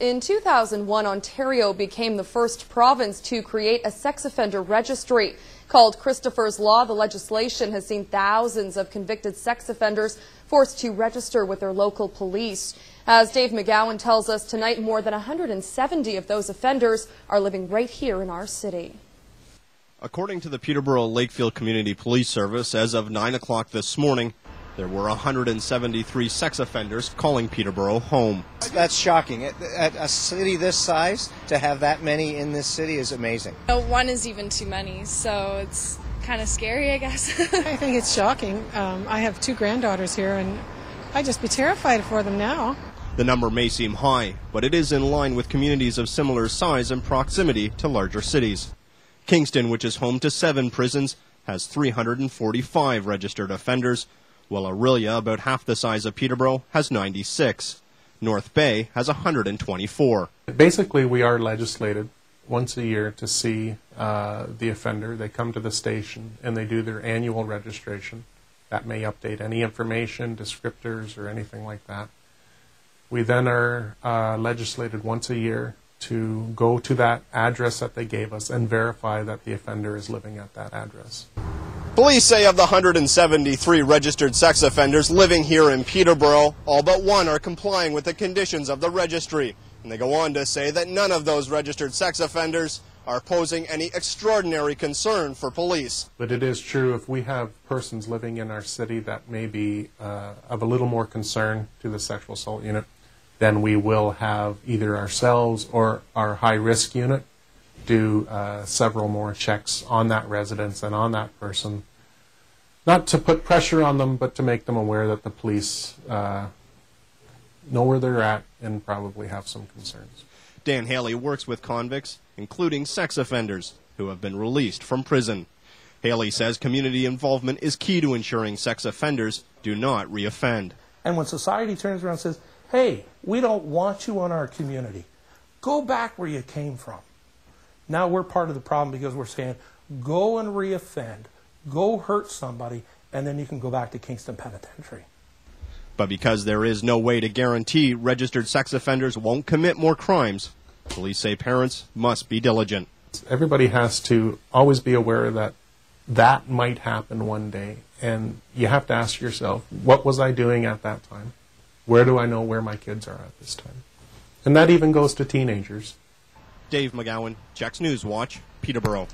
In 2001, Ontario became the first province to create a sex offender registry. Called Christopher's Law, the legislation has seen thousands of convicted sex offenders forced to register with their local police. As Dave McGowan tells us tonight, more than 170 of those offenders are living right here in our city. According to the Peterborough Lakefield Community Police Service, as of 9 o'clock this morning, there were 173 sex offenders calling Peterborough home. That's shocking. At a city this size, to have that many in this city is amazing. One is even too many, so it's kind of scary, I guess. I think it's shocking. I have two granddaughters here, and I'd just be terrified for them now. The number may seem high, but it is in line with communities of similar size and proximity to larger cities. Kingston, which is home to 7 prisons, has 345 registered offenders, while Orillia, about half the size of Peterborough, has 96. North Bay has 124. Basically, we are legislated once a year to see the offender. They come to the station and they do their annual registration. That may update any information, descriptors, or anything like that. We then are legislated once a year to go to that address that they gave us and verify that the offender is living at that address. Police say of the 173 registered sex offenders living here in Peterborough, all but one are complying with the conditions of the registry. And they go on to say that none of those registered sex offenders are posing any extraordinary concern for police. But it is true, if we have persons living in our city that may be of a little more concern to the sexual assault unit, then we will have either ourselves or our high-risk unit do several more checks on that residence and on that person. Not to put pressure on them, but to make them aware that the police know where they're at and probably have some concerns. Dan Haley works with convicts, including sex offenders, who have been released from prison. Haley says community involvement is key to ensuring sex offenders do not reoffend. And when society turns around and says, hey, we don't want you on our community, go back where you came from. Now we're part of the problem because we're saying, go and reoffend, go hurt somebody, and then you can go back to Kingston Penitentiary. But because there is no way to guarantee registered sex offenders won't commit more crimes, police say parents must be diligent. Everybody has to always be aware that that might happen one day, and you have to ask yourself, what was I doing at that time? Where do I know where my kids are at this time? And that even goes to teenagers. Dave McGowan, CHEX Newswatch, Peterborough.